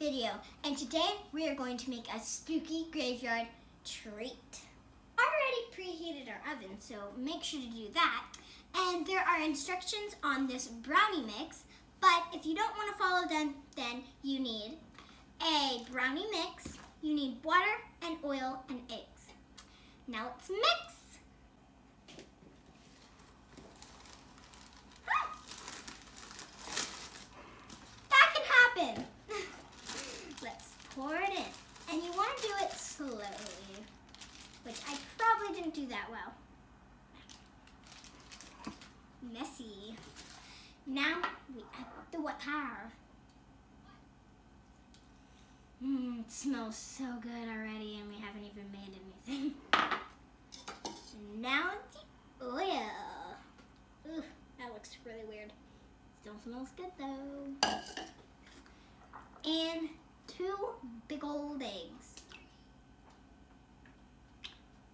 video, and today we are going to make a spooky graveyard treat. Already preheated our oven, so make sure to do that. And there are instructions on this brownie mix, but if you don't want to follow them, then you need a brownie mix, you need water and oil and eggs. Now let's mix. That can happen. Let's pour it in. And you want to do it slowly, which I probably didn't do that well. Messy. Now we add the water. It smells so good already, and we haven't even made anything. And now the oil. Ooh, that looks really weird. Still smells good though. And 2 big old eggs.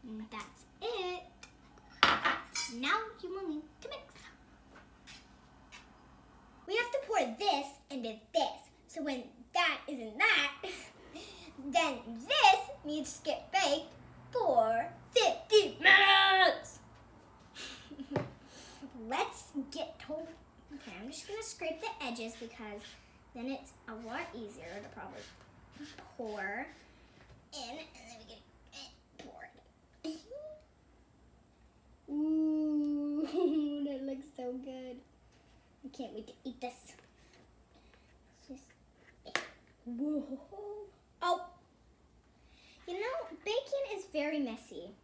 And that's it. Now you will need to mix. We have to pour this into this. So when that is in that, then this needs to get baked for 50 minutes. Let's get told. Okay, I'm just gonna scrape the edges because then it's a lot easier to probably pour in, and then we can pour it. Ooh, that looks so good. I can't wait to eat this. Whoa. Oh, you know, baking is very messy.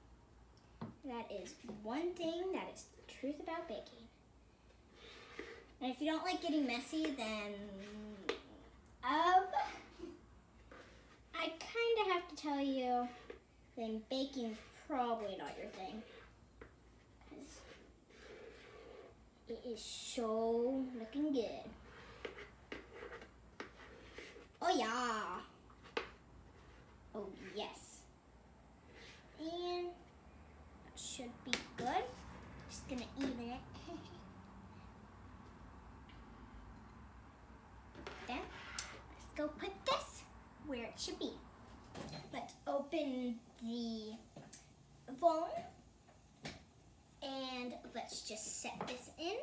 That is one thing that is the truth about baking. And if you don't like getting messy, then I kind of have to tell you, then baking is probably not your thing. It is so looking good. Oh yeah. Oh yes. And that should be good. Just gonna even it. Then let's go put this where it should be. Let's open the phone. And let's just set this in.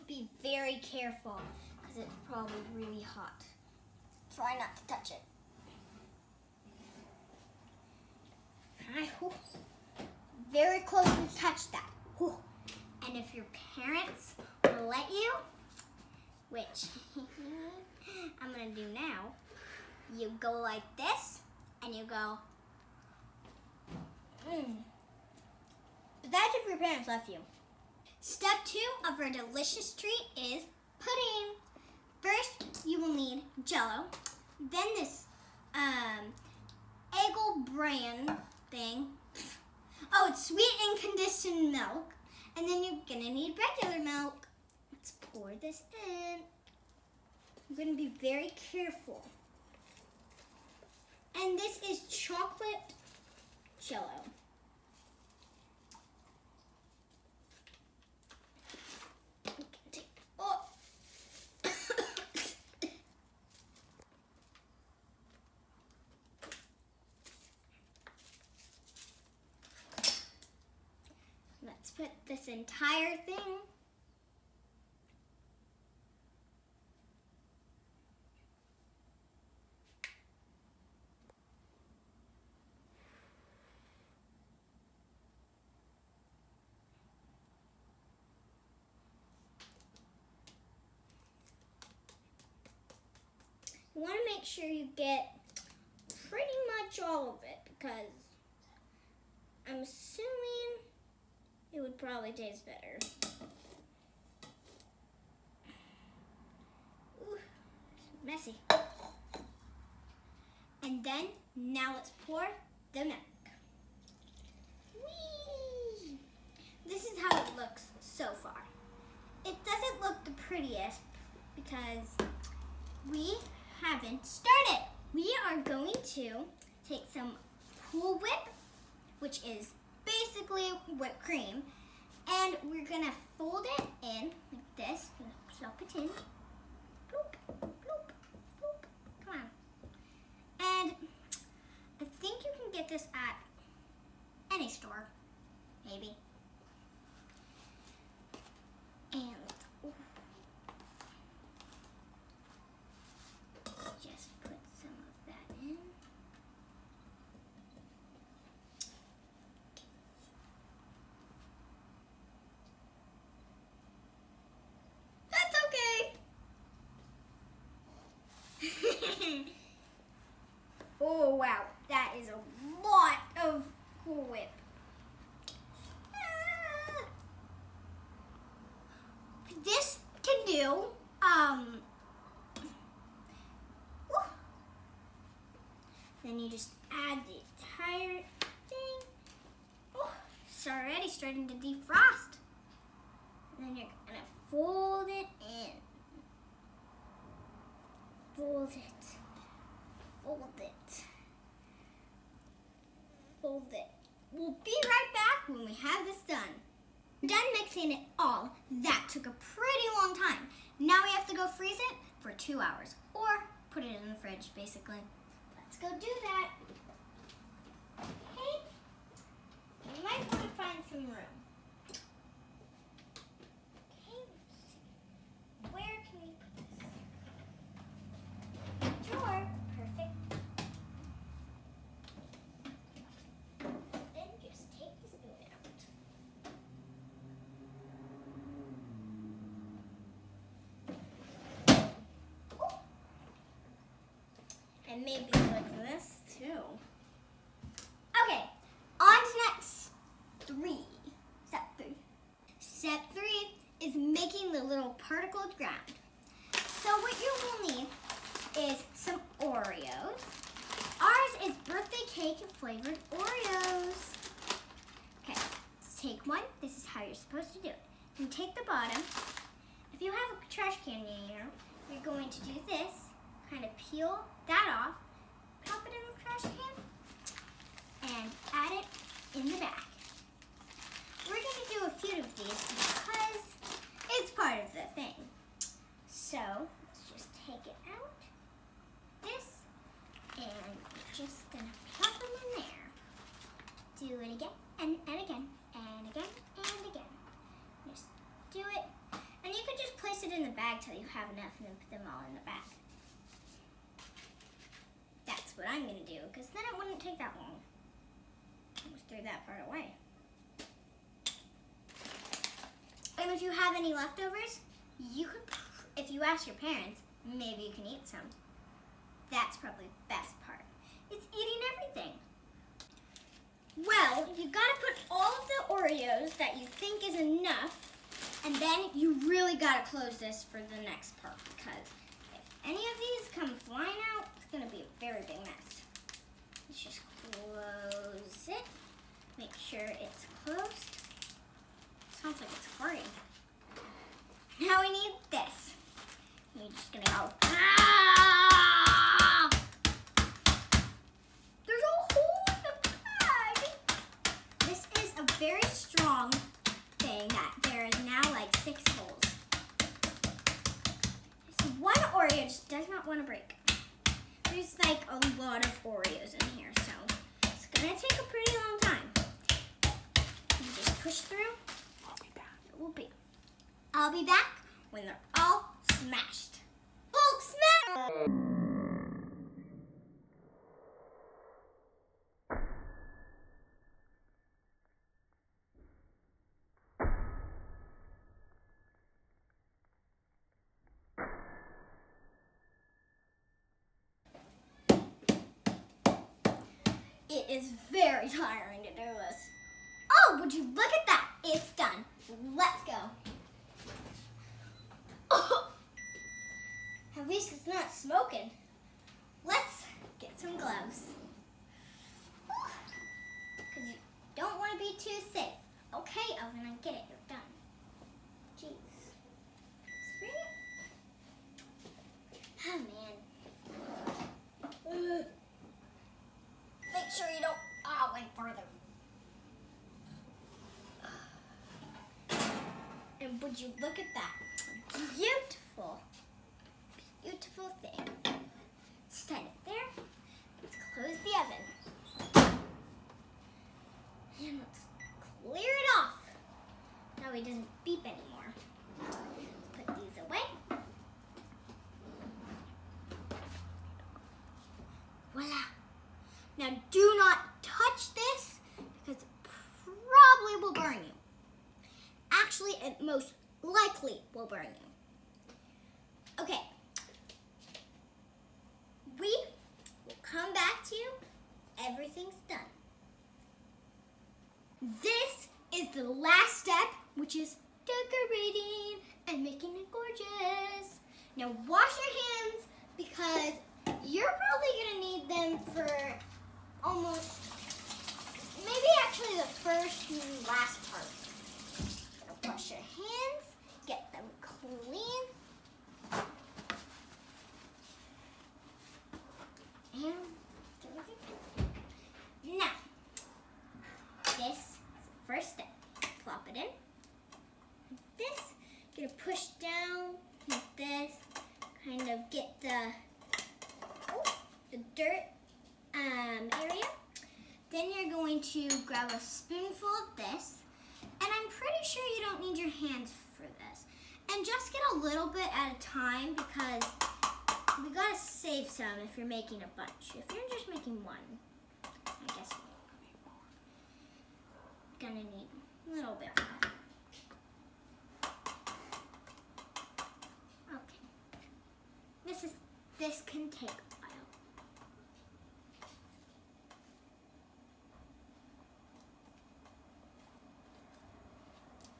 Be very careful because it's probably really hot. Try not to touch it. Very closely touch that. And if your parents will let you, which I'm going to do now, you go like this and you go, But that's if your parents left you. Step 2 of our delicious treat is pudding. First, you will need Jell-O. Then this Eggle brand thing. Oh, it's sweet and conditioned milk. And then you're gonna need regular milk. Let's pour this in. I'm gonna be very careful. And this is chocolate Jell-O. Let's put this entire thing. You want to make sure you get pretty much all of it because I'm assuming it would probably taste better. Ooh, messy. And then, now let's pour the milk. Whee! This is how it looks so far. It doesn't look the prettiest because we haven't started. We are going to take some Cool Whip, which is basically whipped cream, and we're gonna fold it in like this. We're gonna plop it in. Bloop, bloop, bloop. Come get this at any store, maybe. And just put some of that in. That's okay. Oh wow, that is a lot of Cool Whip. This can do, then you just add the entire thing. Oh, it's already starting to defrost. And then you're gonna fold it in. Fold it. Fold it. Fold it. We'll be right back when we have this done. We're done mixing it all. That took a pretty long time. Now we have to go freeze it for 2 hours or put it in the fridge, basically. Let's go do that. Okay. We might want to find some room. Okay, let's see. Where can we put this? Drawer. Perfect. Then just take the spoon out. And maybe like this too. Okay, on to next 3. Step 3. Step 3 is making the little particled ground. So what you will need is some Oreos. Ours is birthday cake flavored Oreos. Okay, let's take one. This is how you're supposed to do it. You take the bottom. If you have a trash can near you, you're going to do this. Kind of peel that off, pop it in the trash can, and add it in the bag. We're going to do a few of these because it's part of the thing. So let's just take it out, this, and we're just going to pop them in there. Do it again, and again, and again, and again. Just do it, and you could just place it in the bag till you have enough and then put them all in the bag. That's what I'm going to do, because then it wouldn't take that long. I just threw that part away. And if you have any leftovers, you could, if you ask your parents, maybe you can eat some. That's probably the best part. It's eating everything. Well, you got to put all of the Oreos that you think is enough, and then you really got to close this for the next part, because if any of these come flying out, it's going to be a very big mess. Let's just close it. Make sure it's closed. Sounds like it's hurting. Now we need this. You're just going to go, ah! There's a hole in the bag. This is a very strong thing that there is now like 6 holes. So one Oreo just does not want to break. There's like a lot of Oreos in here, so it's gonna take a pretty long time. You just push through. I'll be back when they're all smashed. Hulk smash! It is very tiring to do this. Oh, would you look at that? It's done. Let's go. Oh, at least it's not smoking. Let's get some gloves. Because you don't want to be too safe. Okay, Oven, I get it. You're done. Jeez. Spring it. Oh, man. Make sure you don't went further. And would you look at that? Beautiful, beautiful thing. Stand it there. Let's close the oven. And let's clear it off. That way it doesn't beep anymore. Let's put these away. Voila. Now do not touch this because it probably will burn you. Actually, it most likely will burn you. Okay. We will come back to you. Everything's done. This is the last step, which is decorating and making it gorgeous. Now wash your hands because you're probably gonna need them for almost, maybe actually the first and last part. Wash your hands, get them clean. And now, this is the first step. Plop it in. Like this. Gonna push down like this. Kind of get the dirt area. Then you're going to grab a spoonful of this. And I'm pretty sure you don't need your hands for this. And just get a little bit at a time because we gotta save some if you're making a bunch. If you're just making one, I guess you're gonna need a little bit more. Okay. This can take a while.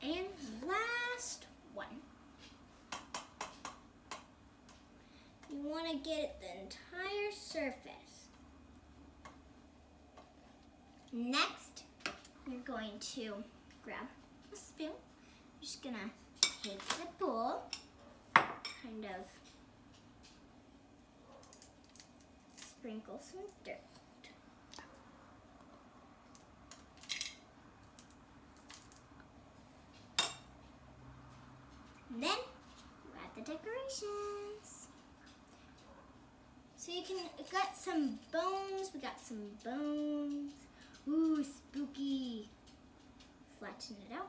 And last one. You want to get the entire surface. Next, you're going to grab a spoon. You're just going to take the bowl, kind of sprinkle some dirt. And then we're at the decorations. So you can, it got some bones. We got some bones. Ooh, spooky. Flatten it out.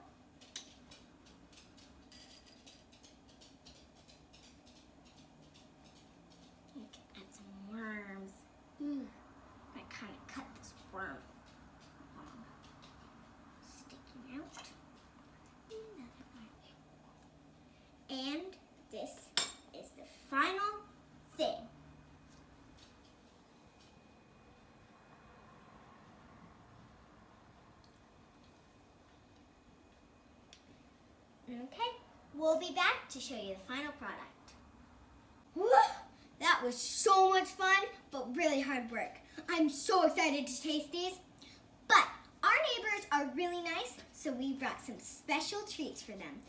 You can add some worms. Ooh, I kind of cut this worm. Sticking out. And this is the final thing. Okay, we'll be back to show you the final product. Woo! That was so much fun, but really hard work. I'm so excited to taste these. But our neighbors are really nice, so we brought some special treats for them.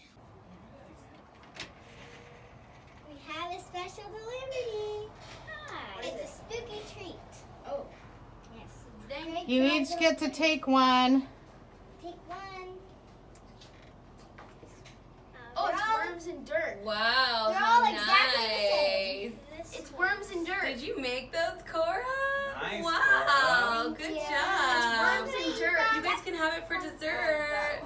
We have a special delivery. Hi. It's a spooky treat. Oh. Yes. You each get to take one. Take one. Oh, it's worms and dirt. Wow, They're how all exactly the same. nice. It's worms and dirt. Did you make those, Cora? Nice, Wow, Cora. good Yeah. job. It's worms and dirt. You guys can have it for dessert.